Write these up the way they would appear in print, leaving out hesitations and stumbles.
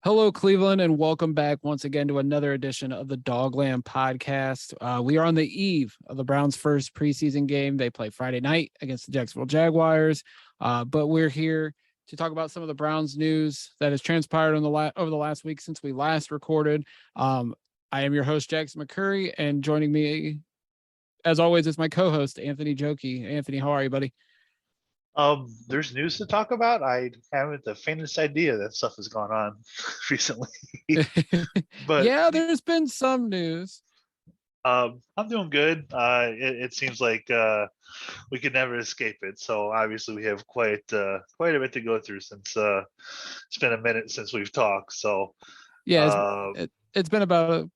Hello, Cleveland, and welcome back once again to another edition of the Dogland Podcast. We are on the eve of the Browns' first preseason game. They play Friday night against the Jacksonville Jaguars, but we're here to talk about some of the Browns news that has transpired over the last week since we last recorded. I am your host, Jackson McCurry, and joining me, as always, is my co-host, Anthony Jokey. Anthony, how are you, buddy? There's news to talk about. I haven't the faintest idea that stuff has gone on recently, but Yeah, there's been some news. I'm doing good. It seems like we could never escape it. So obviously we have quite a bit to go through since it's been a minute since we've talked. So Yeah, uh, it's been about a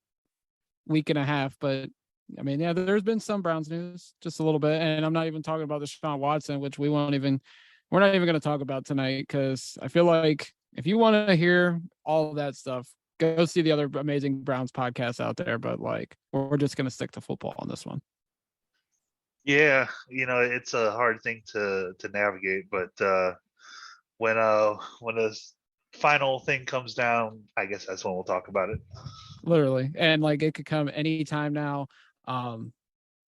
week and a half, but I mean, yeah, there's been some Browns news, just a little bit, and I'm not even talking about the Deshaun Watson, which we're not even going to talk about tonight because I feel like if you want to hear all of that stuff, go see the other amazing Browns podcasts out there. But like, we're just going to stick to football on this one. yeah, it's a hard thing to navigate, but when the final thing comes down, I guess that's when we'll talk about it. Literally, and like it could come anytime now. Um,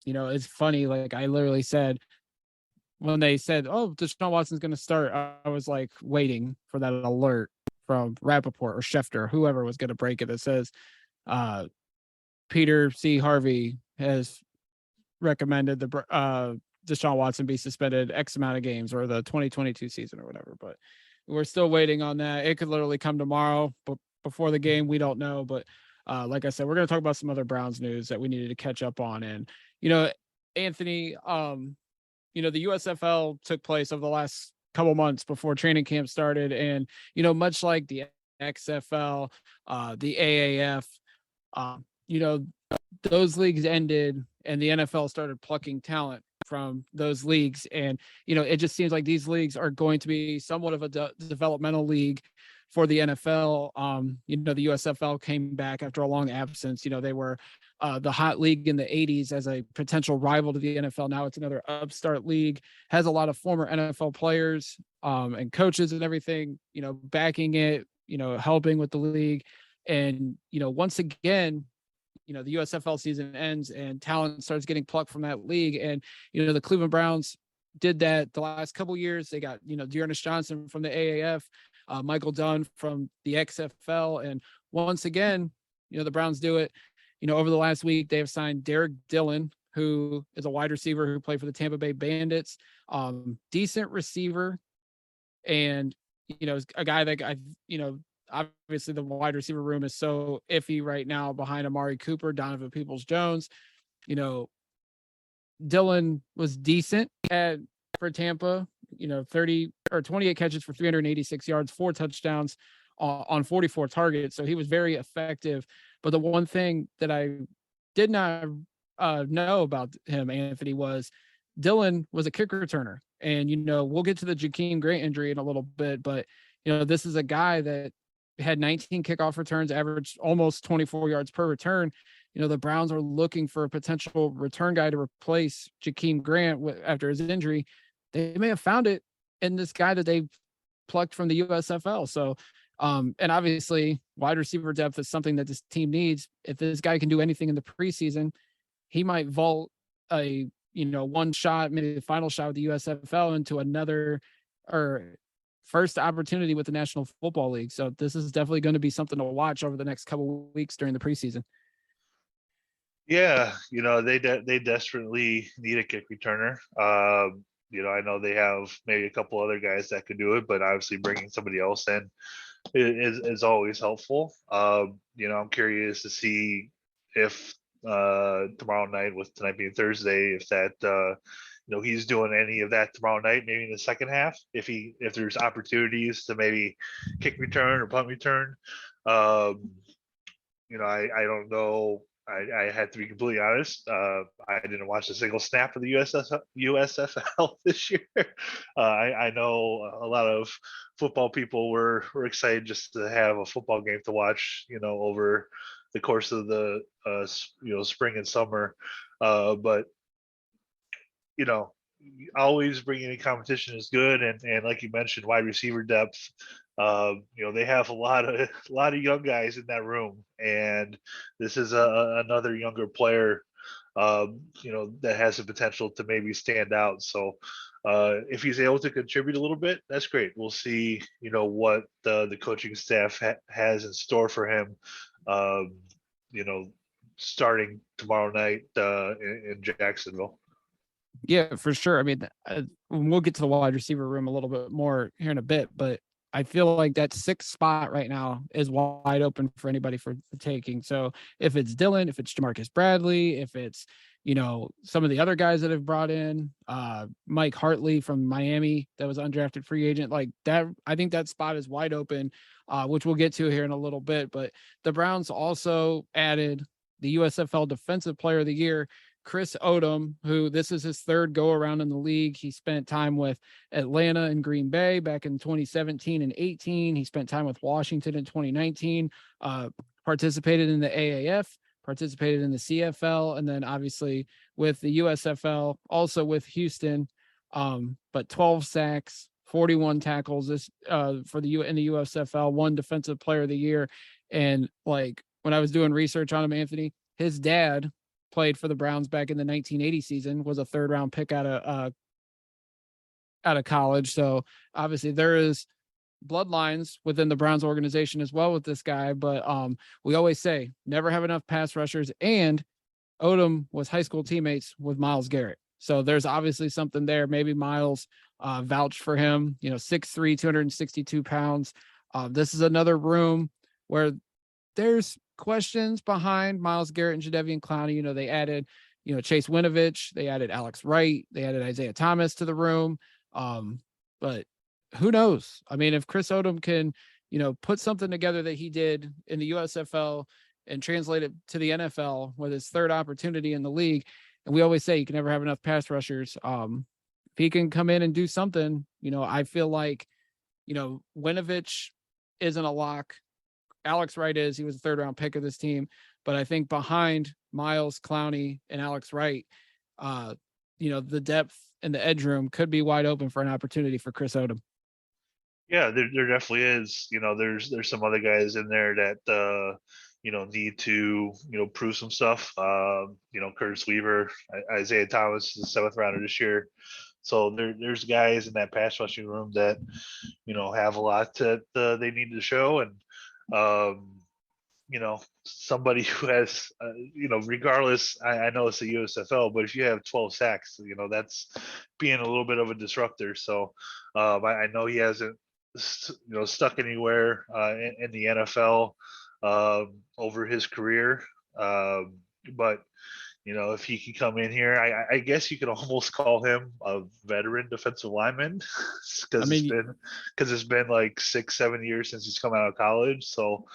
it's funny. Like I literally said when they said, "Oh, Deshaun Watson's going to start," I was like waiting for that alert from Rappaport or Schefter, whoever was going to break it. That says, uh, "Peter C. Harvey has recommended the Deshaun Watson be suspended X amount of games or the 2022 season or whatever." But we're still waiting on that. It could literally come tomorrow, but before the game, we don't know. But like I said, we're going to talk about some other Browns news that we needed to catch up on. And you know, Anthony, the USFL took place over the last couple months before training camp started, and much like the XFL, the AAF, um, you know, those leagues ended, and the NFL started plucking talent from those leagues, and it just seems like these leagues are going to be somewhat of a developmental league for the NFL. The USFL came back after a long absence. They were the hot league in the 80s as a potential rival to the NFL. Now it's another upstart league, has a lot of former NFL players and coaches and everything, backing it, helping with the league. And, once again, the USFL season ends and talent starts getting plucked from that league. And, the Cleveland Browns did that the last couple years. They got, Dearness Johnson from the AAF, Michael Dunn from the XFL. And once again, the Browns do it. Over the last week, they have signed Derek Dillon, who is a wide receiver who played for the Tampa Bay Bandits, decent receiver. And, a guy that obviously the wide receiver room is so iffy right now behind Amari Cooper, Donovan Peoples-Jones. Dillon was decent for Tampa, 30 or 28 catches for 386 yards, 4 touchdowns on 44 targets. So he was very effective. But the one thing that I did not know about him, Anthony, was Dillon was a kick returner. And, we'll get to the Jakeem Grant injury in a little bit, but, this is a guy that had 19 kickoff returns, averaged almost 24 yards per return. The Browns are looking for a potential return guy to replace Jakeem Grant after his injury. They may have found it in this guy that they plucked from the USFL. So, and obviously, wide receiver depth is something that this team needs. If this guy can do anything in the preseason, he might vault a one shot, maybe the final shot with the USFL into another or first opportunity with the National Football League. So this is definitely going to be something to watch over the next couple of weeks during the preseason. Yeah, they desperately need a kick returner. I know they have maybe a couple other guys that could do it, but obviously bringing somebody else in is always helpful. I'm curious to see if tomorrow night, with tonight being Thursday, if that he's doing any of that tomorrow night, maybe in the second half, if there's opportunities to maybe kick return or punt return. I don't know. I had to be completely honest. I didn't watch a single snap of the USFL this year. I know a lot of football people were excited just to have a football game to watch, over the course of the spring and summer. But you know, always bringing in competition is good, and like you mentioned, wide receiver depth They have a lot of young guys in that room, and this is another younger player, that has the potential to maybe stand out. So if he's able to contribute a little bit, that's great. We'll see, what the coaching staff has in store for him. Um, you know, starting tomorrow night in Jacksonville. Yeah, for sure. I mean, we'll get to the wide receiver room a little bit more here in a bit, but I feel like that sixth spot right now is wide open for anybody for taking. So if it's Dillon, if it's Jamarcus Bradley, if it's, some of the other guys that have brought in, Mike Hartley from Miami, that was undrafted free agent, like that, I think that spot is wide open, which we'll get to here in a little bit. But the Browns also added the USFL Defensive Player of the Year, Chris Odom, who this is his third go around in the league. He spent time with Atlanta and Green Bay back in 2017 and 18. He spent time with Washington in 2019, participated in the AAF, participated in the CFL, and then obviously with the USFL, also with Houston. But 12 sacks, 41 tackles this for in the USFL, one Defensive Player of the Year. And like when I was doing research on him, Anthony, his dad played for the Browns back in the 1980 season, was a third round pick out of college. So obviously there is bloodlines within the Browns organization as well with this guy. But we always say never have enough pass rushers. And Odom was high school teammates with Myles Garrett. So there's obviously something there. Maybe Myles vouched for him, 6'3", 262 pounds. This is another room where there's questions behind Myles Garrett and Jadeveon Clowney. They added, Chase Winovich, they added Alex Wright, they added Isaiah Thomas to the room. But who knows? I mean, if Chris Odom can, put something together that he did in the USFL and translate it to the NFL with his third opportunity in the league, and we always say you can never have enough pass rushers. If he can come in and do something, I feel like, Winovich isn't a lock. Alex Wright is. He was a third round pick of this team. But I think behind Myles, Clowney, and Alex Wright, the depth in the edge room could be wide open for an opportunity for Chris Odom. Yeah, there definitely is. There's some other guys in there that need to prove some stuff. Curtis Weaver, Isaiah Thomas is the seventh rounder this year. So there's guys in that pass rushing room that have a lot that they need to show, and somebody who has, regardless, I know it's the USFL, but if you have 12 sacks, that's being a little bit of a disruptor. So I know he hasn't, stuck anywhere in the NFL over his career. But, if he can come in here, I guess you could almost call him a veteran defensive lineman because it's been like 6-7 years since he's come out of college. So,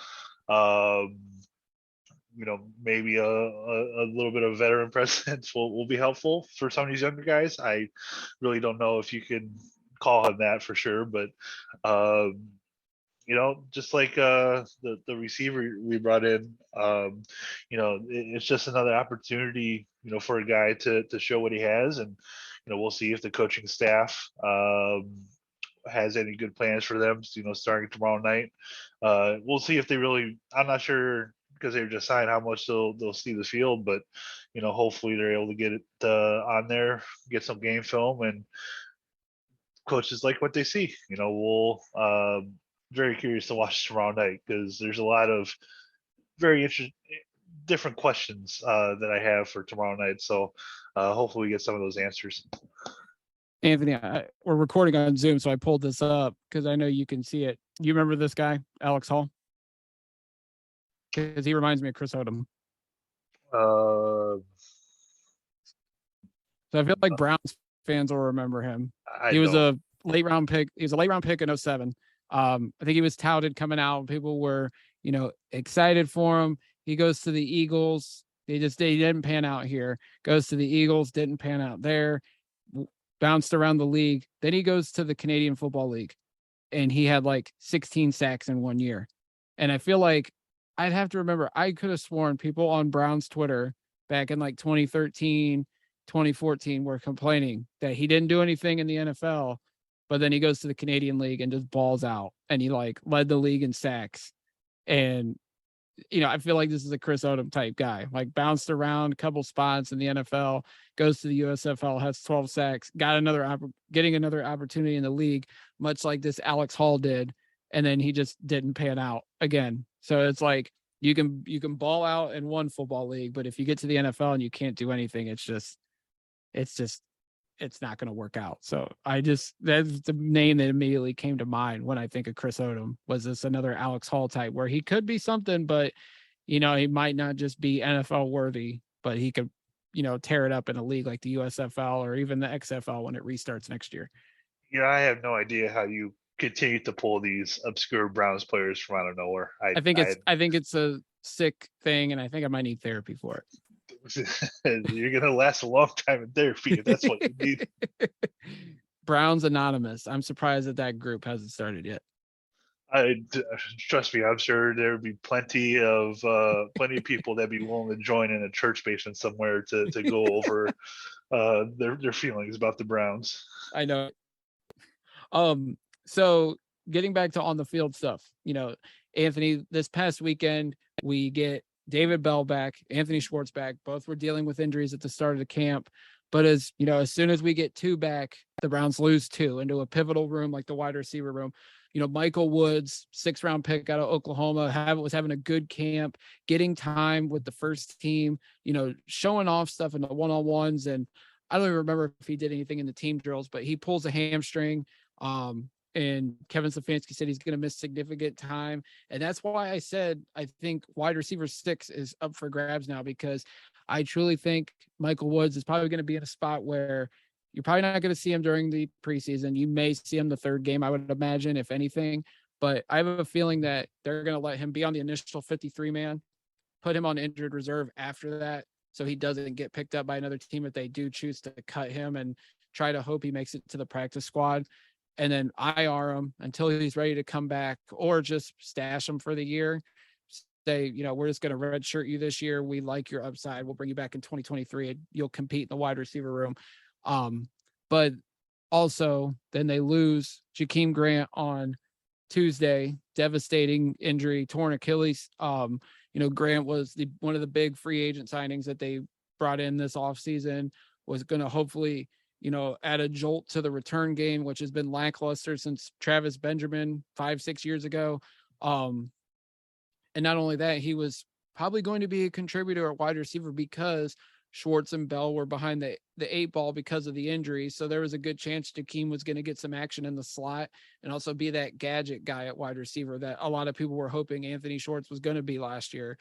maybe a little bit of veteran presence will be helpful for some of these younger guys. I really don't know if you can call him that for sure, but just like the receiver we brought in, it's just another opportunity, for a guy to show what he has, and we'll see if the coaching staff has any good plans for them, starting tomorrow night. We'll see if they really, I'm not sure because they just signed how much they'll see the field, but hopefully they're able to get it on there, get some game film, and coaches like what they see. We'll very curious to watch tomorrow night because there's a lot of very interesting different questions that I have for tomorrow night. So hopefully we get some of those answers. Anthony, we're recording on Zoom, so I pulled this up because I know you can see it. You remember this guy, Alex Hall? Because he reminds me of Chris Odom. So I feel like Browns fans will remember him. He was a late round pick. He was a late round pick in 2007. I think he was touted coming out. People were, excited for him. He goes to the Eagles. They didn't pan out here. Goes to the Eagles, didn't pan out there. Bounced around the league. Then he goes to the Canadian Football League, and he had like 16 sacks in 1 year. And I feel like I'd have to remember, I could have sworn people on Brown's Twitter back in like 2013, 2014 were complaining that he didn't do anything in the NFL, but then he goes to the Canadian League and just balls out, and he like led the league in sacks. And I feel like this is a Chris Odom type guy, like bounced around a couple spots in the NFL, goes to the USFL, has 12 sacks, getting another opportunity in the league, much like this Alex Hall did, and then he just didn't pan out again. So it's like you can ball out in one football league, but if you get to the NFL and you can't do anything, it's not going to work out. So that's the name that immediately came to mind when I think of Chris Odom. Was this another Alex Hall type where he could be something, but he might not just be NFL worthy, but he could, tear it up in a league like the USFL or even the XFL when it restarts next year. I have no idea how you continue to pull these obscure Browns players from out of nowhere. I think it's a sick thing, and I think I might need therapy for it. You're gonna last a long time in therapy if that's what you need. Browns Anonymous. I'm surprised that group hasn't started yet. Trust me, I'm sure there would be plenty of people that'd be willing to join in a church basement somewhere to go over their feelings about the Browns. I know. So getting back to on the field stuff, Anthony, this past weekend we get David Bell back, Anthony Schwartz back. Both were dealing with injuries at the start of the camp. But as soon as we get two back, the Browns lose two into a pivotal room like the wide receiver room. Michael Woods, 6th-round pick out of Oklahoma, was having a good camp, getting time with the first team, showing off stuff in the one-on-ones. And I don't even remember if he did anything in the team drills, but he pulls a hamstring. And Kevin Stefanski said he's going to miss significant time. And that's why I said I think wide receiver 6 is up for grabs now, because I truly think Michael Woods is probably going to be in a spot where you're probably not going to see him during the preseason. You may see him the third game, I would imagine, if anything. But I have a feeling that they're going to let him be on the initial 53-man, put him on injured reserve after that, so he doesn't get picked up by another team if they do choose to cut him, and try to hope he makes it to the practice squad. And then IR him until he's ready to come back, or just stash him for the year. Say, we're just going to redshirt you this year. We like your upside. We'll bring you back in 2023 and you'll compete in the wide receiver room. But also then they lose Jakeem Grant on Tuesday, devastating injury, torn Achilles. Grant was one of the big free agent signings that they brought in this offseason, was going to hopefully, add a jolt to the return game, which has been lackluster since Travis Benjamin 5-6 years ago. And not only that, he was probably going to be a contributor at wide receiver because Schwartz and Bell were behind the 8-ball because of the injury. So there was a good chance Jakeem was going to get some action in the slot and also be that gadget guy at wide receiver that a lot of people were hoping Anthony Schwartz was going to be last year,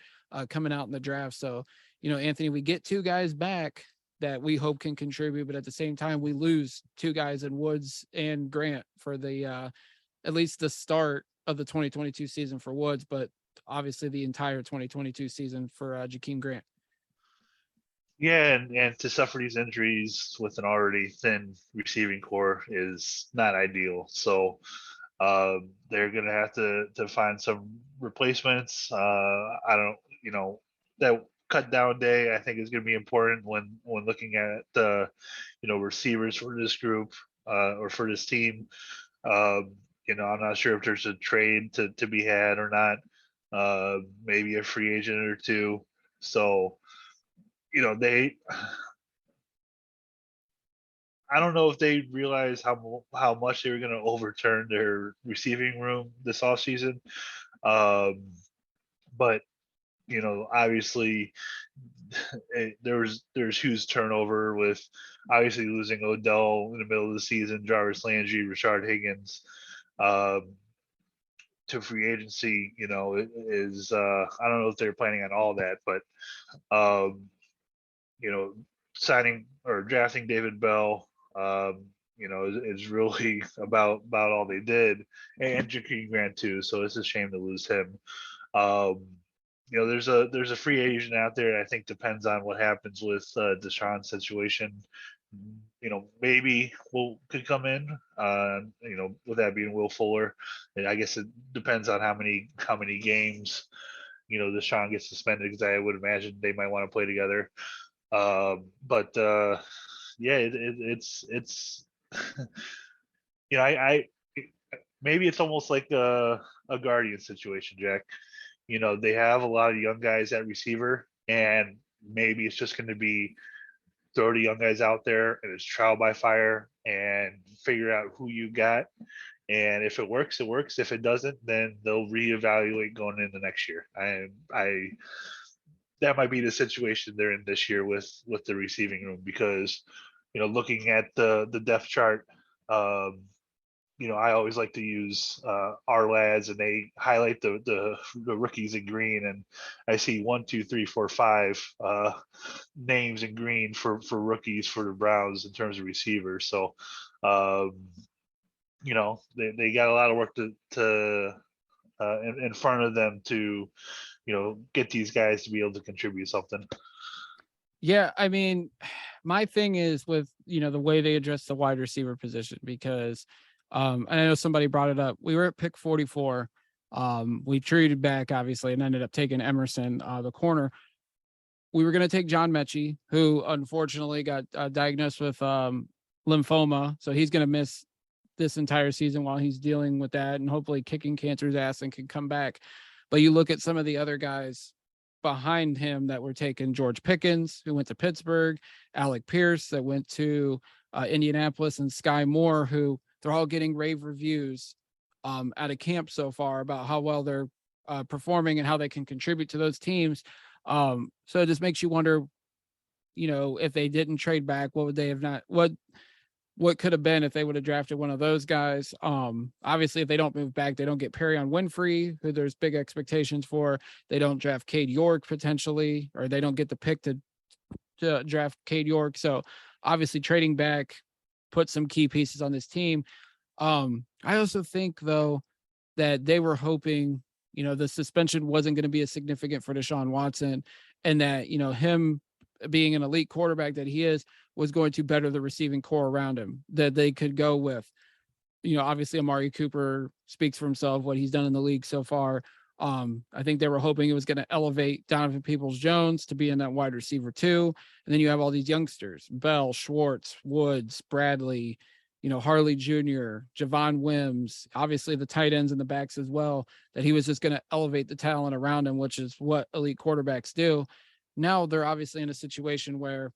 coming out in the draft. So, Anthony, we get two guys back that we hope can contribute, but at the same time, we lose two guys in Woods and Grant for the at least the start of the 2022 season for Woods, but obviously the entire 2022 season for Jakeem Grant. Yeah, and to suffer these injuries with an already thin receiving core is not ideal. So they're going to have to find some replacements. I don't, that cut down day I think is going to be important when looking at the, receivers for this group or for this team. I'm not sure if there's a trade to be had or not. Maybe a free agent or two. So, I don't know if they realized how much they were going to overturn their receiving room this offseason. But obviously there's huge turnover with obviously losing Odell in the middle of the season, Jarvis Landry, Rashard Higgins to free agency. Is I don't know if they're planning on all that, but signing or drafting David Bell, is really about all they did, and Jakeem Grant too. So it's a shame to lose him. There's a free agent out there. I think depends on what happens with Deshaun's situation. Maybe could come in. With that being Will Fuller, and I guess it depends on how many games Deshaun gets suspended, because I would imagine they might want to play together. But yeah, it's I maybe it's almost like a Guardian situation, Jack. They have a lot of young guys at receiver, and maybe it's just going to be throw the young guys out there and it's trial by fire and figure out who you got. And if it works, it works. If it doesn't, then they'll reevaluate going into next year. I that might be the situation they're in this year with the receiving room because looking at the depth chart, um, I always like to use our lads, and they highlight the rookies in green, and I see 1, 2, 3, 4, 5 names in green for rookies for the Browns in terms of receivers. So, they got a lot of work to in front of them to get these guys to be able to contribute something. Yeah, I mean, my thing is with the way they address the wide receiver position because and I know somebody brought it up. We were at pick 44. We traded back obviously and ended up taking Emerson, the corner. We were going to take John Mechie, who unfortunately got diagnosed with lymphoma, so he's going to miss this entire season while he's dealing with that and hopefully kicking cancer's ass and can come back. But you look at some of the other guys behind him that were taken: George Pickens, who went to Pittsburgh, Alec Pierce that went to Indianapolis, and Sky Moore, who they're all getting rave reviews out of camp so far about how well they're performing and how they can contribute to those teams. So it just makes you wonder, if they didn't trade back, what would they have not, what could have been if they would have drafted one of those guys. Obviously if they don't move back, they don't get Perrion Winfrey, who there's big expectations for. They don't draft Cade York potentially, or they don't get the pick to draft Cade York. So obviously trading back put some key pieces on this team. I also think though that they were hoping, the suspension wasn't going to be as significant for Deshaun Watson, and that, him being an elite quarterback that he is was going to better the receiving core around him, that they could go with, obviously Amari Cooper speaks for himself, what he's done in the league so far. I think they were hoping it was going to elevate Donovan Peoples-Jones to be in that wide receiver too. And then you have all these youngsters: Bell, Schwartz, Woods, Bradley, Harley Jr., Javon Wims, obviously the tight ends and the backs as well, that he was just going to elevate the talent around him, which is what elite quarterbacks do. Now they're obviously in a situation where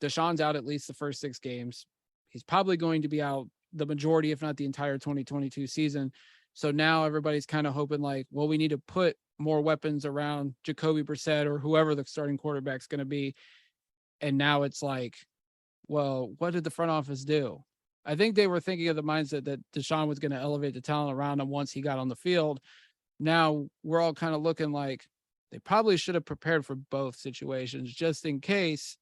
Deshaun's out at least the first 6 games. He's probably going to be out the majority, if not the entire 2022 season. So now everybody's kind of hoping like, well, we need to put more weapons around Jacoby Brissett or whoever the starting quarterback's going to be. And now it's like, well, what did the front office do? I think they were thinking of the mindset that Deshaun was going to elevate the talent around him once he got on the field. Now we're all kind of looking like they probably should have prepared for both situations just in case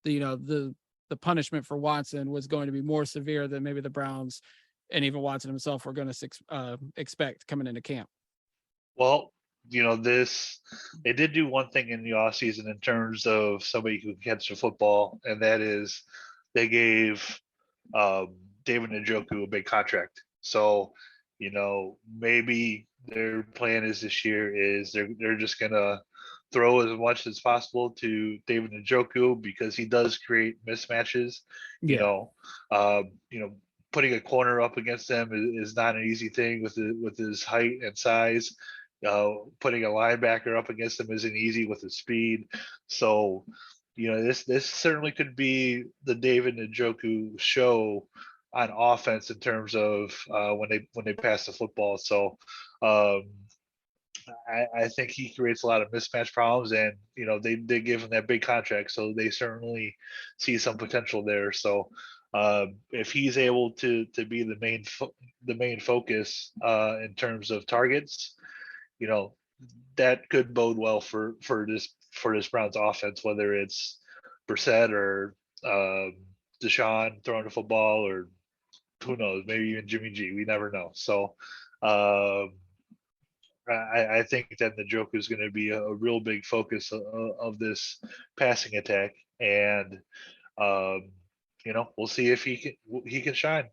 the punishment for Watson was going to be more severe than maybe the Browns and even Watson himself were going to expect coming into camp. Well, they did do one thing in the offseason in terms of somebody who can catch the football, and that is they gave David Njoku a big contract. So, maybe their plan is this year is they're just gonna throw as much as possible to David Njoku because he does create mismatches. Yeah. Putting a corner up against them is not an easy thing with his height and size. Putting a linebacker up against him isn't easy with his speed. So, this certainly could be the David Njoku show on offense in terms of when they pass the football. So I think he creates a lot of mismatch problems, and they give him that big contract, so they certainly see some potential there. So if he's able to be the main focus in terms of targets, that could bode well for this Browns offense, whether it's Brissett or Deshaun throwing the football, or who knows, maybe even Jimmy G. We never know. So I think that the Njoku is going to be a real big focus of this passing attack, and we'll see if he can shine.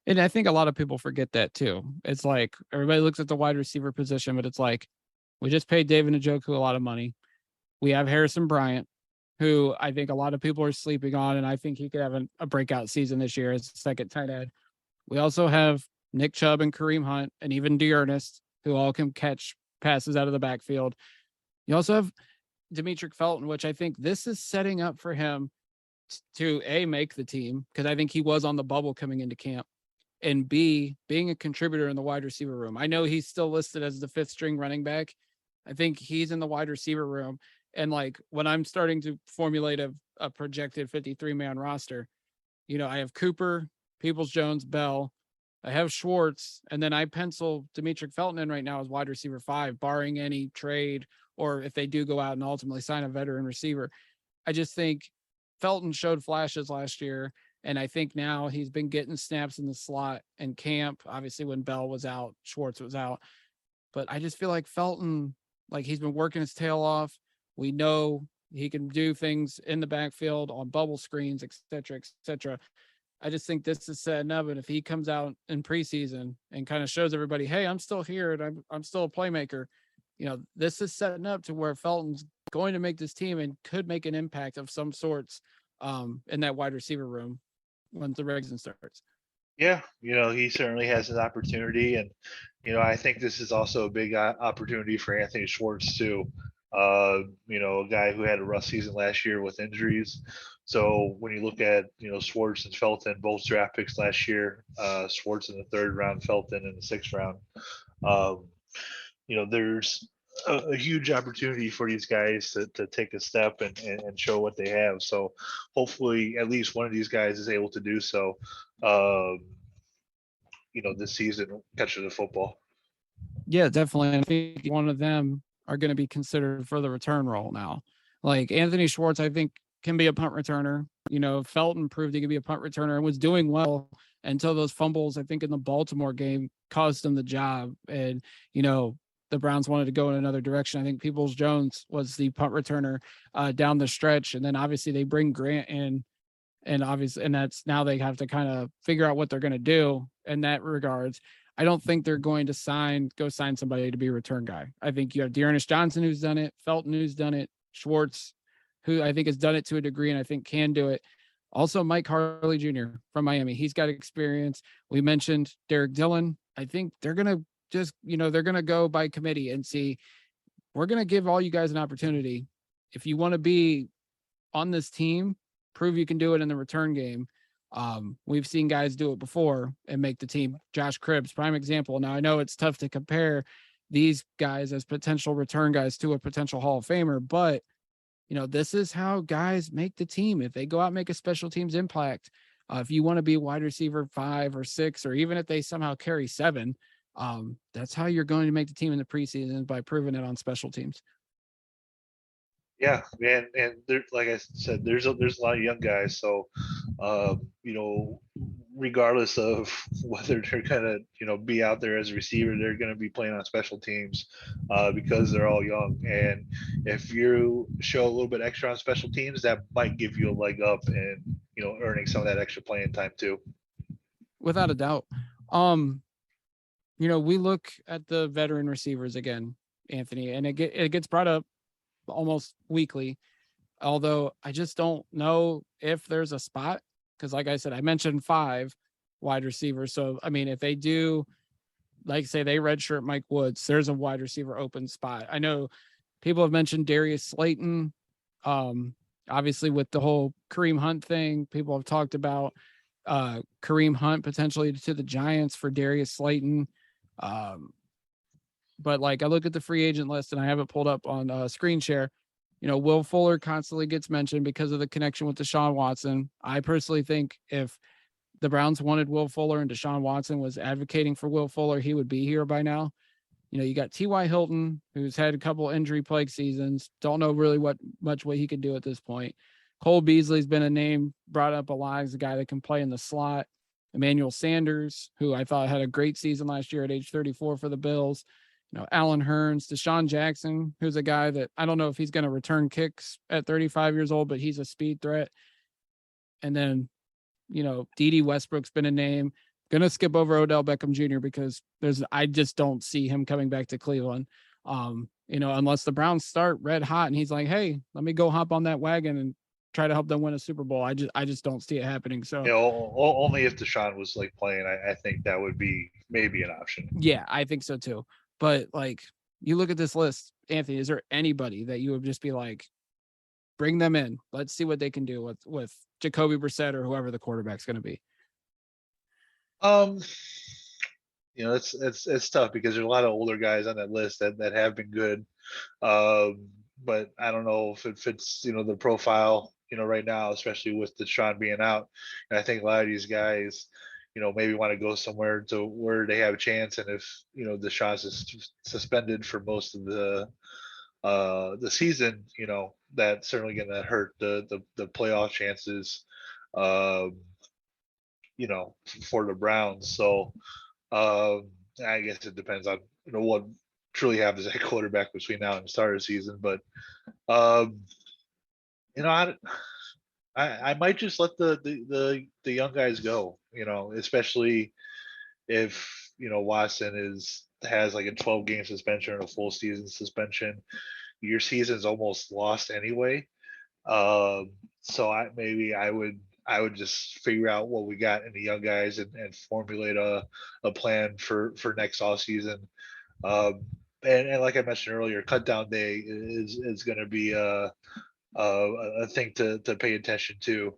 And I think a lot of people forget that too. It's like everybody looks at the wide receiver position, but it's like we just paid David Njoku a lot of money. We have Harrison Bryant, who I think a lot of people are sleeping on, and I think he could have a breakout season this year as a second tight end. We also have Nick Chubb and Kareem Hunt and even Dearness, who all can catch passes out of the backfield. You also have Demetric Felton, which I think this is setting up for him to A, make the team, because I think he was on the bubble coming into camp, and B, being a contributor in the wide receiver room. I know he's still listed as the 5th string running back. I think he's in the wide receiver room. And like when I'm starting to formulate a projected 53-man roster, I have Cooper, Peoples-Jones, Bell. I have Schwartz, and then I pencil Demetric Felton in right now as wide receiver 5, barring any trade or if they do go out and ultimately sign a veteran receiver. I just think Felton showed flashes last year, and I think now he's been getting snaps in the slot and camp. Obviously, when Bell was out, Schwartz was out. But I just feel like Felton, like he's been working his tail off. We know he can do things in the backfield on bubble screens, et cetera, et cetera. I just think this is setting up. And if he comes out in preseason and kind of shows everybody, hey, I'm still here and I'm still a playmaker, this is setting up to where Felton's going to make this team and could make an impact of some sorts in that wide receiver room once the regular season starts. Yeah, he certainly has an opportunity, and I think this is also a big opportunity for Anthony Schwartz too. A guy who had a rough season last year with injuries. So when you look at Schwartz and Felton, both draft picks last year, Schwartz in the 3rd round, Felton in the 6th round. There's a huge opportunity for these guys to take a step and show what they have. So hopefully at least one of these guys is able to do so, this season, catching the football. Yeah, definitely. I think one of them are going to be considered for the return role now. Like Anthony Schwartz, I think can be a punt returner. Felton proved he could be a punt returner and was doing well until those fumbles, I think, in the Baltimore game caused him the job. And, the Browns wanted to go in another direction. I think Peoples-Jones was the punt returner down the stretch. And then obviously they bring Grant in, and that's now they have to kind of figure out what they're going to do in that regards. I don't think they're going to go sign somebody to be a return guy. I think you have Dearness Johnson who's done it, Felton who's done it, Schwartz, who I think has done it to a degree and I think can do it. Also, Mike Harley Jr. from Miami. He's got experience. We mentioned Derek Dillon. I think they're going to they're going to go by committee and see, we're going to give all you guys an opportunity. If you want to be on this team, prove you can do it in the return game. We've seen guys do it before and make the team. Josh Cribbs, prime example. Now, I know it's tough to compare these guys as potential return guys to a potential Hall of Famer, but this is how guys make the team. If they go out and make a special teams impact, if you want to be wide receiver 5 or 6, or even if they somehow carry 7, that's how you're going to make the team in the preseason, by proving it on special teams. Yeah, man, and there, like I said, there's a lot of young guys. So, regardless of whether they're gonna be out there as a receiver, they're gonna be playing on special teams because they're all young. And if you show a little bit extra on special teams, that might give you a leg up and earning some of that extra playing time too. Without a doubt. We look at the veteran receivers again, Anthony, and it gets brought up almost weekly, although I just don't know if there's a spot, because like I said, I mentioned 5 wide receivers. So I mean, if they do, like say they redshirt Mike Woods, there's a wide receiver open spot. I know people have mentioned Darius Slayton. Obviously with the whole Kareem Hunt thing, people have talked about Kareem Hunt potentially to the Giants for Darius Slayton. But like I look at the free agent list and I have it pulled up on screen share. Will Fuller constantly gets mentioned because of the connection with Deshaun Watson. I personally think if the Browns wanted Will Fuller and Deshaun Watson was advocating for Will Fuller, he would be here by now. You got T.Y. Hilton, who's had a couple injury plague seasons. Don't know really what he could do at this point. Cole Beasley's been a name brought up a lot as a guy that can play in the slot. Emmanuel Sanders, who I thought had a great season last year at age 34 for the Bills. Alan Hearns, Deshaun Jackson, who's a guy that I don't know if he's going to return kicks at 35 years old, but he's a speed threat. And then, D.D. Westbrook's been a name. Going to skip over Odell Beckham Jr. because I just don't see him coming back to Cleveland. Unless the Browns start red hot and he's like, hey, let me go hop on that wagon and try to help them win a Super Bowl. I just don't see it happening. So only if Deshaun was like playing, I think that would be maybe an option. Yeah, I think so too. But like, you look at this list, Anthony, is there anybody that you would just be like, bring them in? Let's see what they can do with Jacoby Brissett or whoever the quarterback's going to be. It's tough because there's a lot of older guys on that list that have been good. But I don't know if it fits, the profile, right now, especially with Deshaun being out. And I think a lot of these guys, maybe want to go somewhere to where they have a chance. And if, Deshaun's is suspended for most of the season, that's certainly going to hurt the playoff chances, for the Browns. So I guess it depends on, what truly happens at quarterback between now and the start of the season. But I might just let the young guys go, especially if Watson has like a 12-game suspension or a full season suspension. Your season's almost lost anyway. So I would just figure out what we got in the young guys and formulate a plan for next off season. And like I mentioned earlier, cut down day is going to be a thing to pay attention to.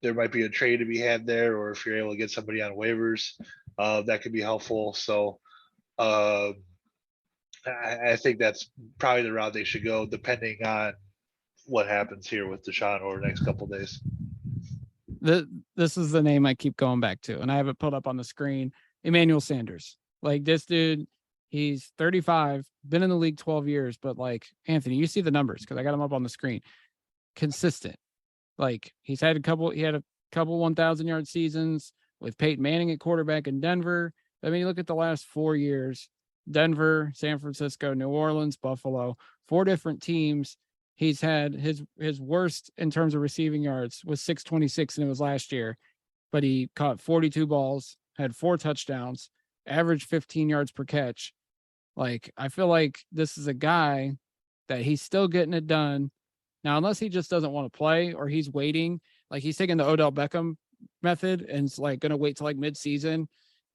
There might be a trade to be had there, or if you're able to get somebody on waivers, that could be helpful. So I think that's probably the route they should go, depending on what happens here with Deshaun over the next couple of days. This is the name I keep going back to, and I have it pulled up on the screen. Emmanuel Sanders. Like, this dude, he's 35, been in the league 12 years, but like, Anthony, you see the numbers because I got him up on the screen. Consistent. Like, he had a couple 1,000-yard seasons with Peyton Manning at quarterback in Denver. I mean, you look at the last 4 years: Denver, San Francisco, New Orleans, Buffalo, 4 different teams. He's had his worst in terms of receiving yards was 626, and it was last year. But he caught 42 balls, had 4 touchdowns, averaged 15 yards per catch. Like, I feel like this is a guy that he's still getting it done. Now, unless he just doesn't want to play or he's waiting, like he's taking the Odell Beckham method and it's like going to wait till like mid-season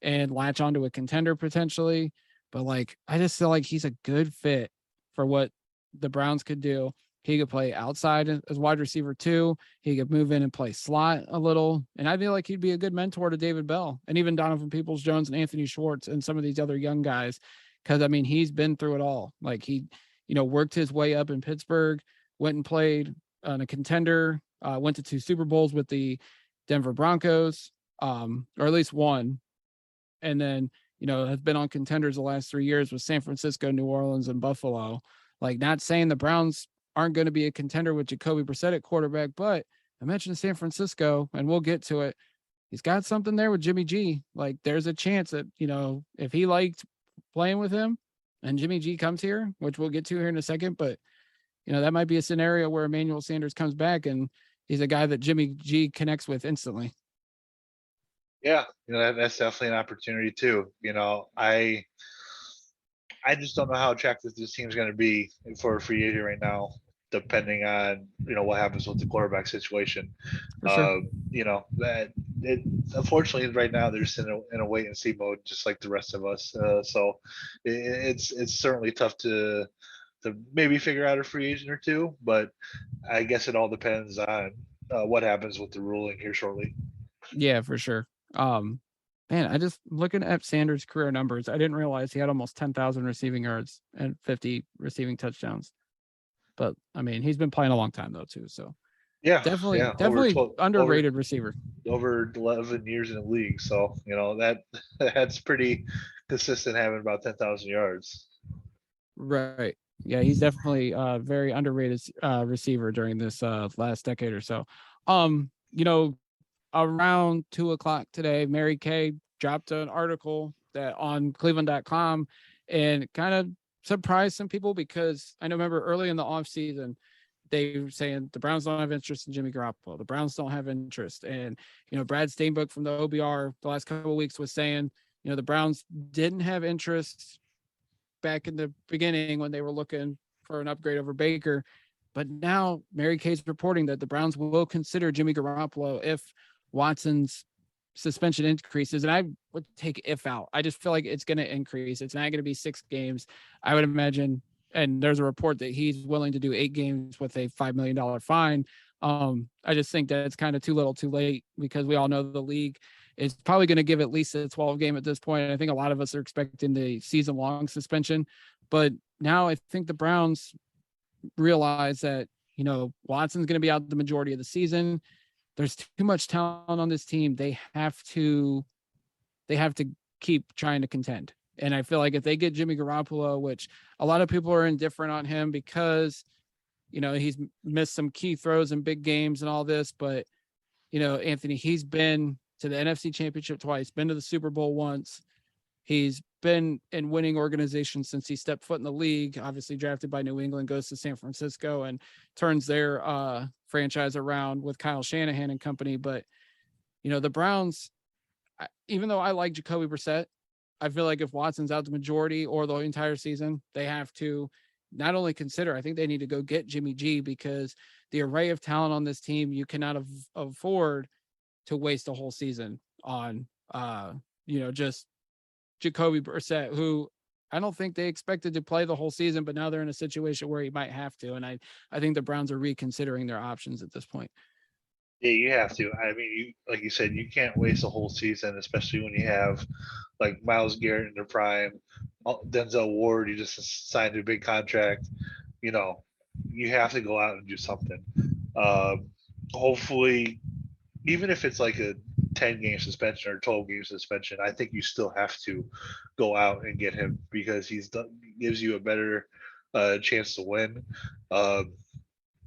and latch onto a contender potentially. But like, I just feel like he's a good fit for what the Browns could do. He could play outside as wide receiver too. He could move in and play slot a little. And I feel like he'd be a good mentor to David Bell and even Donovan Peoples-Jones and Anthony Schwartz and some of these other young guys. Cause I mean, he's been through it all. Like, he, worked his way up in Pittsburgh, went and played on a contender, went to 2 Super Bowls with the Denver Broncos, or at least one. And then, has been on contenders the last 3 years with San Francisco, New Orleans, and Buffalo. Like, not saying the Browns aren't going to be a contender with Jacoby Brissett at quarterback, but I mentioned San Francisco, and we'll get to it. He's got something there with Jimmy G. Like, there's a chance that, if he liked playing with him and Jimmy G comes here, which we'll get to here in a second, but, that might be a scenario where Emmanuel Sanders comes back and he's a guy that Jimmy G connects with instantly. Yeah, that's definitely an opportunity too. I just don't know how attractive this team's going to be for a free agent right now, depending on what happens with the quarterback situation. For sure. That it unfortunately right now they're just in a wait and see mode, just like the rest of us. So it's certainly tough to maybe figure out a free agent or two, but I guess it all depends on what happens with the ruling here shortly. Yeah, for sure. Man, I just looking at Sanders' career numbers, I didn't realize he had almost 10,000 receiving yards and 50 receiving touchdowns. But I mean, he's been playing a long time though too. So yeah, definitely underrated receiver. Over 11 years in the league, so that's pretty consistent, having about 10,000 yards. Right. Yeah, he's definitely a very underrated receiver during this last decade or so. Around 2:00 today, Mary Kay dropped an article that on Cleveland.com and kind of surprised some people, because I remember early in the offseason, they were saying the Browns don't have interest in Jimmy Garoppolo. The Browns don't have interest. And, Brad Steinbuch from the OBR the last couple of weeks was saying, the Browns didn't have interest back in the beginning when they were looking for an upgrade over Baker. But now Mary Kay's reporting that the Browns will consider Jimmy Garoppolo if Watson's suspension increases. And I would take if out. I just feel like it's going to increase. It's not going to be 6 games. I would imagine. And there's a report that he's willing to do 8 games with a $5 million fine. I just think that it's kind of too little too late, because we all know the league is probably going to give at least a 12 game at this point. And I think a lot of us are expecting the season long suspension. But now I think the Browns realize that, Watson's going to be out the majority of the season. There's too much talent on this team. They have to keep trying to contend. And I feel like if they get Jimmy Garoppolo, which a lot of people are indifferent on him because, he's missed some key throws in big games and all this, but, Anthony, he's been to the NFC Championship twice, been to the Super Bowl once. He's been in winning organizations since he stepped foot in the league, obviously drafted by New England, goes to San Francisco and turns their franchise around with Kyle Shanahan and company. But, the Browns, even though I like Jacoby Brissett, I feel like if Watson's out the majority or the entire season, they have to not only consider, I think they need to go get Jimmy G, because the array of talent on this team, you cannot afford to waste a whole season on, just Jacoby Brissett, who I don't think they expected to play the whole season, but now they're in a situation where he might have to. And I think the Browns are reconsidering their options at this point. Yeah, you have to. I mean, like you said, you can't waste a whole season, especially when you have like Myles Garrett in their prime, Denzel Ward. You just signed a big contract. You have to go out and do something. Hopefully, even if it's like a 10-game suspension or 12-game suspension, I think you still have to go out and get him, because gives you a better chance to win.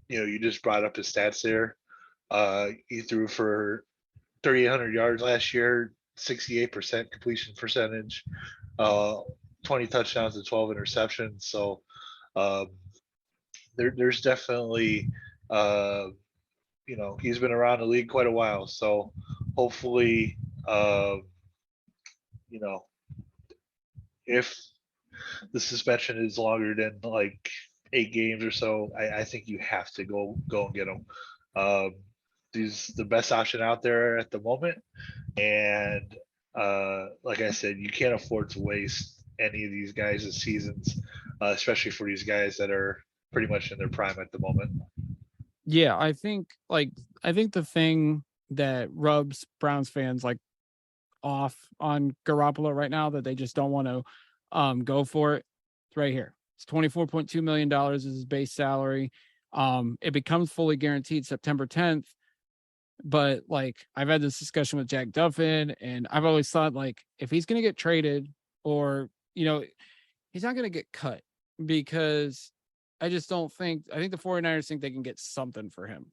You just brought up his stats there. He threw for 3,800 yards last year, 68% completion percentage, 20 touchdowns and 12 interceptions. So there's definitely, he's been around the league quite a while. So hopefully, if the suspension is longer than like 8 games or so, I think you have to go and get him. He's the best option out there at the moment, and like I said, you can't afford to waste any of these guys' seasons, especially for these guys that are pretty much in their prime at the moment. Yeah, I think the thing that rubs Browns fans like off on Garoppolo right now, that they just don't want to go for it. It's right here. It's $24.2 million is his base salary. It becomes fully guaranteed September 10th. But like, I've had this discussion with Jack Duffin, and I've always thought, like, if he's going to get traded, or, he's not going to get cut, because I just don't think, I think the 49ers think they can get something for him.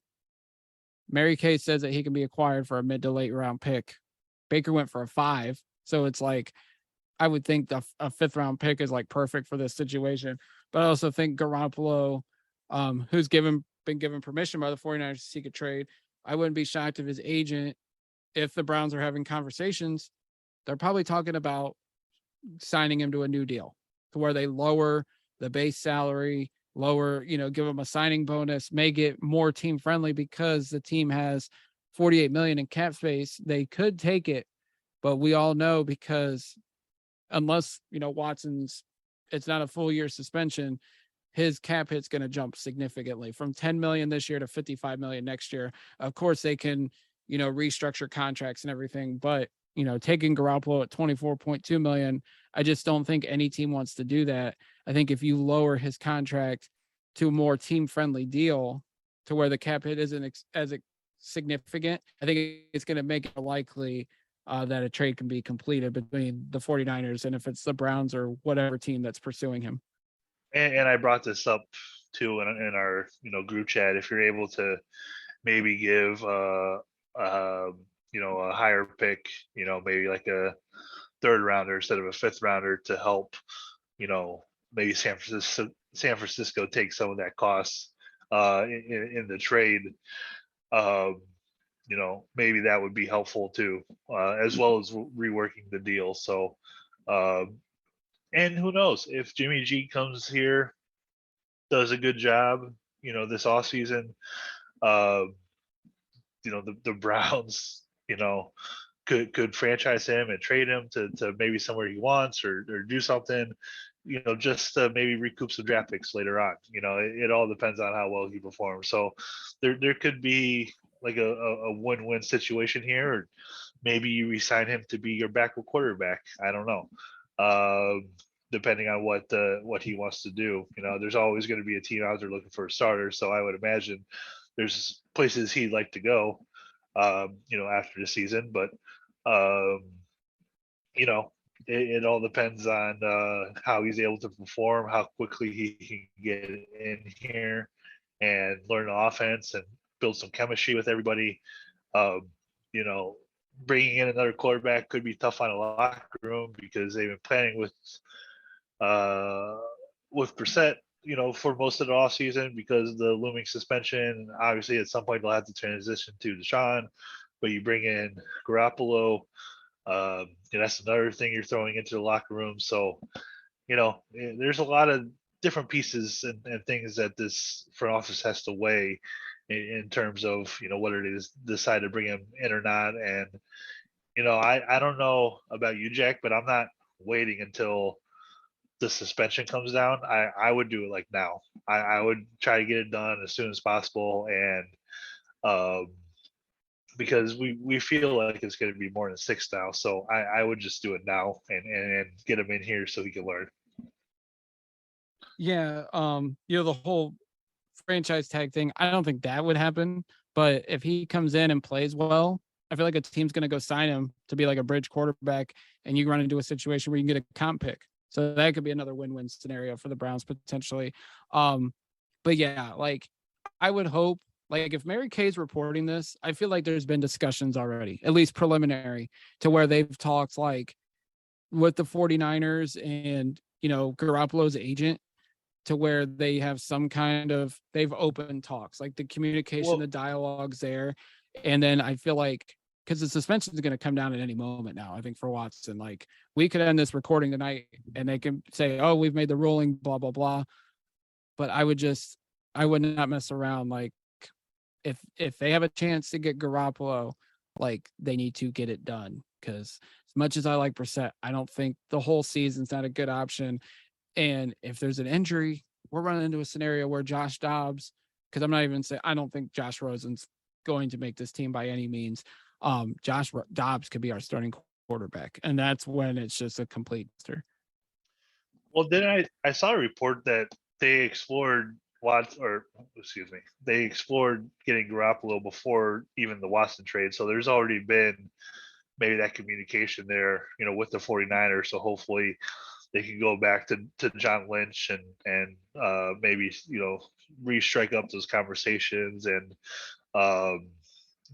Mary Kay says that he can be acquired for a mid to late round pick. Baker went for a 5. So it's like, I would think a 5th round pick is like perfect for this situation. But I also think Garoppolo, who's been given permission by the 49ers to seek a trade, I wouldn't be shocked if his agent, if the Browns are having conversations, they're probably talking about signing him to a new deal, to where they lower the base salary, give him a signing bonus, make it more team friendly, because the team has 48 million in cap space. They could take it, but we all know, because unless, Watson's, it's not a full year suspension, his cap hit's going to jump significantly from 10 million this year to 55 million next year. Of course they can, restructure contracts and everything, but, taking Garoppolo at 24.2 million, I just don't think any team wants to do that. I think if you lower his contract to a more team friendly deal, to where the cap hit isn't as significant, I think it's going to make it likely that a trade can be completed between the 49ers, and if it's the Browns or whatever team that's pursuing him. And I brought this up too in our group chat. If you're able to maybe give a higher pick, maybe like a 3rd rounder instead of a 5th rounder, to help, maybe San Francisco take some of that cost in the trade. Maybe that would be helpful too, as well as reworking the deal. So, and who knows, if Jimmy G comes here, does a good job, this offseason, the Browns, could franchise him and trade him to maybe somewhere he wants or do something, just to maybe recoup some draft picks later on. It all depends on how well he performs. So there could be like a win-win situation here, or maybe you resign him to be your backup quarterback. I don't know. Depending on what he wants to do. There's always going to be a team out there looking for a starter. So I would imagine there's places he'd like to go, after the season. But, it all depends on how he's able to perform, how quickly he can get in here and learn the offense and build some chemistry with everybody. You know, Bringing in another quarterback could be tough on a locker room because they've been planning with Brissett, for most of the offseason because of the looming suspension. Obviously, at some point they'll have to transition to Deshaun, but you bring in Garoppolo. That's another thing you're throwing into the locker room. So, there's a lot of different pieces and things that this front office has to weigh in terms of, whether they decide to bring him in or not. And, I don't know about you, Jack, but I'm not waiting until the suspension comes down. I would do it like now. I would try to get it done as soon as possible. And, because we feel like it's going to be more than 6 now. So I would just do it now and get him in here so he can learn. Yeah. The whole franchise tag thing, I don't think that would happen. But if he comes in and plays well, I feel like a team's going to go sign him to be like a bridge quarterback, and you run into a situation where you can get a comp pick. So that could be another win-win scenario for the Browns potentially. But yeah, like I would hope, like if Mary Kay's reporting this, I feel like there's been discussions already, at least preliminary, to where they've talked like with the 49ers and, Garoppolo's agent, to where they have some kind of, they've opened talks, like the communication, the dialogue's there. And then I feel like, because the suspension is going to come down at any moment now, I think for Watson, like we could end this recording tonight and they can say, oh, we've made the ruling, blah, blah, blah. But I would not mess around. Like if they have a chance to get Garoppolo, like they need to get it done. Because as much as I like Brissett, I don't think the whole season's not a good option. And if there's an injury, we're running into a scenario where Josh Dobbs, because I'm not even saying, I don't think Josh Rosen's going to make this team by any means. Josh Dobbs could be our starting quarterback. And that's when it's just a complete disaster. Well, then I saw a report that they explored they explored getting Garoppolo before even the Watson trade. So there's already been maybe that communication there, with the 49ers. So hopefully they can go back to John Lynch and maybe, re-strike up those conversations and,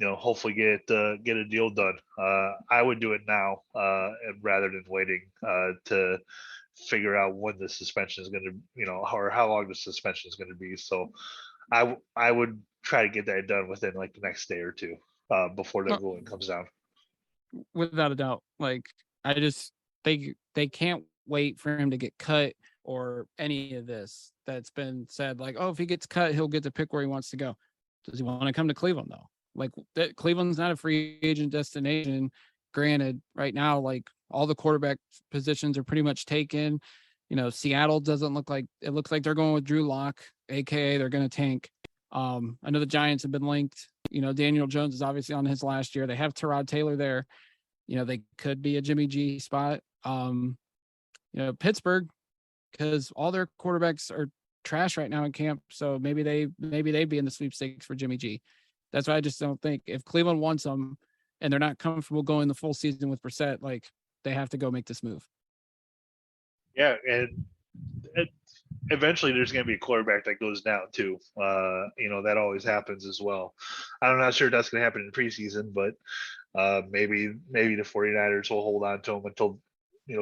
hopefully get a deal done. I would do it now rather than waiting to figure out when the suspension is going to, or how long the suspension is going to be. So I would try to get that done within like the next day or two before the ruling comes down. Without a doubt. Like they can't wait for him to get cut or any of this that's been said. Like, oh, if he gets cut, he'll get to pick where he wants to go. Does he want to come to Cleveland though? Like Cleveland's not a free agent destination. Granted, right now, like all the quarterback positions are pretty much taken. Seattle doesn't look like, it looks like they're going with Drew Lock, aka they're going to tank. I know the Giants have been linked. Daniel Jones is obviously on his last year. They have Tyrod Taylor there. They could be a Jimmy G spot. Pittsburgh, because all their quarterbacks are trash right now in camp. So maybe they'd be in the sweepstakes for Jimmy G. That's why I just don't think if Cleveland wants them and they're not comfortable going the full season with Brissett, like they have to go make this move. Yeah, and eventually there's going to be a quarterback that goes down too. That always happens as well. I'm not sure that's going to happen in preseason, but maybe the 49ers will hold on to him until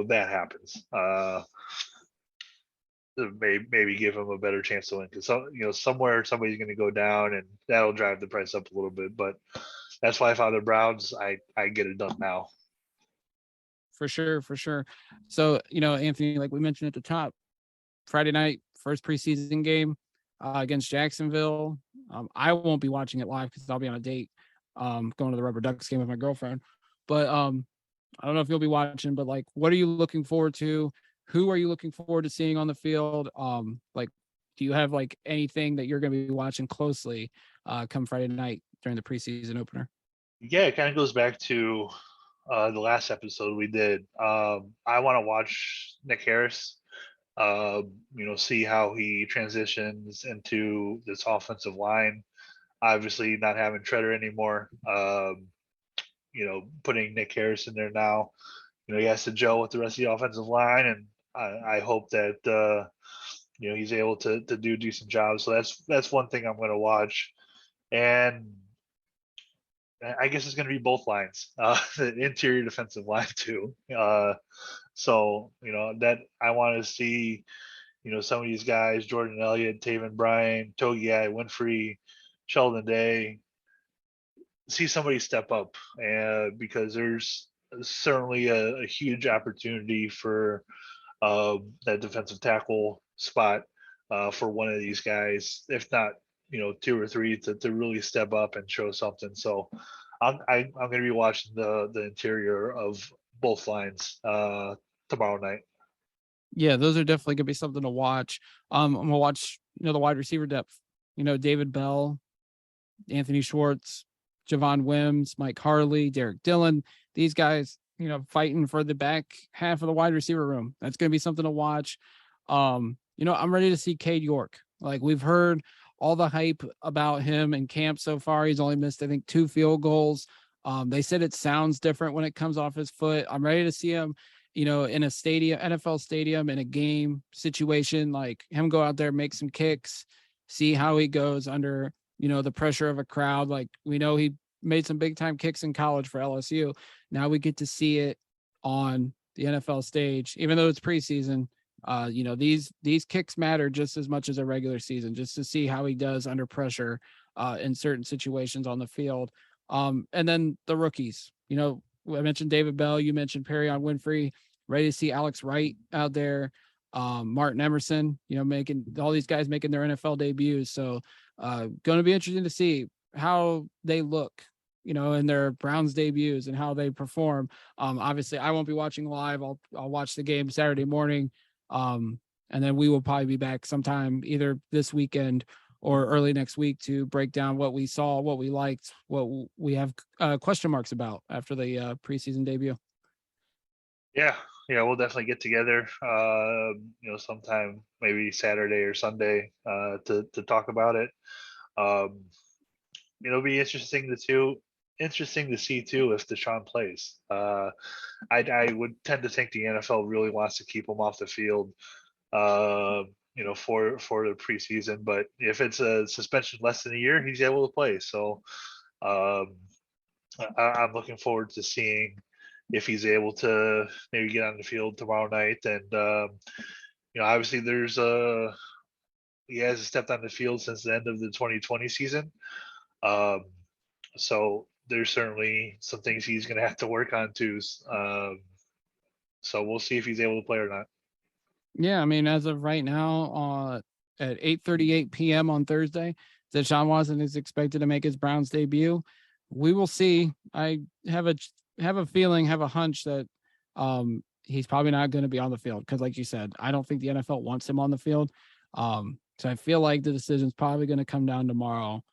that happens. Maybe give him a better chance to win because somewhere somebody's going to go down and that'll drive the price up a little bit. But that's why if I'm the Browns, I get it done now. For sure. So Anthony, like we mentioned at the top, Friday night, first preseason game. against Jacksonville. I won't be watching it live because I'll be on a date going to the Rubber Ducks game with my girlfriend. But I don't know if you'll be watching, but like, what are you looking forward to? Who are you looking forward to seeing on the field? Like, do you have like anything that you're going to be watching closely come Friday night during the preseason opener? Yeah, it kind of goes back to the last episode we did. I want to watch Nick Harris. See how he transitions into this offensive line. Obviously, not having Treader anymore. Putting Nick Harris in there now. He has to gel with the rest of the offensive line, and I hope that he's able to do a decent job. So that's one thing I'm going to watch, and I guess it's going to be both lines, the interior defensive line too. So that I want to see, some of these guys: Jordan Elliott, Taven Bryan, Togi Winfrey, Sheldon Day. See somebody step up, because there's certainly a huge opportunity for that defensive tackle spot for one of these guys, if not two or three, to really step up and show something. So I'm going to be watching the interior of both lines tomorrow night. Yeah, those are definitely going to be something to watch. I'm going to watch the wide receiver depth. David Bell, Anthony Schwartz, Javon Wims, Mike Harley, Derek Dillon. These guys, fighting for the back half of the wide receiver room. That's going to be something to watch. I'm ready to see Cade York. Like, we've heard all the hype about him in camp so far. He's only missed, I think, 2 field goals. They said it sounds different when it comes off his foot. I'm ready to see him, in a stadium, NFL stadium, in a game situation, like him go out there, make some kicks, see how he goes under, the pressure of a crowd. Like, we know he made some big time kicks in college for LSU. Now we get to see it on the NFL stage, even though it's preseason. These kicks matter just as much as a regular season, just to see how he does under pressure in certain situations on the field. And then the rookies, I mentioned David Bell, you mentioned Perion Winfrey. Ready to see Alex Wright out there, Martin Emerson, making all these guys making their NFL debuts. So going to be interesting to see how they look, in their Browns debuts and how they perform. Obviously, I won't be watching live. I'll watch the game Saturday morning, and then we will probably be back sometime either this weekend or early next week to break down what we saw, what we liked, what we have question marks about after the preseason debut. Yeah, we'll definitely get together, sometime maybe Saturday or Sunday to talk about it. It'll be interesting to see too if Deshaun plays. I would tend to think the NFL really wants to keep him off the field, for the preseason. But if it's a suspension less than a year, he's able to play. So I'm looking forward to seeing if he's able to maybe get on the field tomorrow night. And obviously he hasn't stepped on the field since the end of the 2020 season. So there's certainly some things he's going to have to work on too. So we'll see if he's able to play or not. Yeah, I mean, as of right now, at 8:38 p.m. on Thursday, Deshaun Watson is expected to make his Browns debut. We will see. I have a feeling, have a hunch that he's probably not going to be on the field because, like you said, I don't think the NFL wants him on the field. So I feel like the decision's probably going to come down tomorrow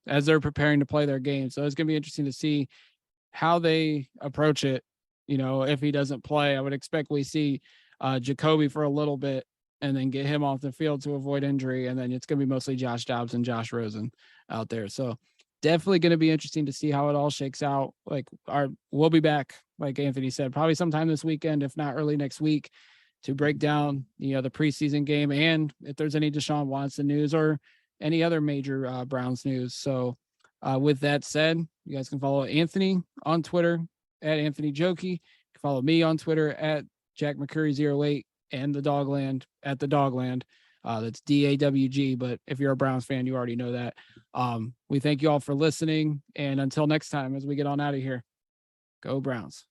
as they're preparing to play their game. So it's going to be interesting to see how they approach it. If he doesn't play, I would expect we see Jacoby for a little bit and then get him off the field to avoid injury. And then it's going to be mostly Josh Dobbs and Josh Rosen out there. So definitely going to be interesting to see how it all shakes out. We'll be back, like Anthony said, probably sometime this weekend, if not early next week, to break down, the preseason game. And if there's any Deshaun Watson news or any other major Browns news. So with that said, you guys can follow Anthony on Twitter at Anthony Jokey. You can follow me on Twitter at Jack McCurry08 and the Dogland at the Dogland. That's DAWG. But if you're a Browns fan, you already know that. We thank you all for listening. And until next time, as we get on out of here, go Browns.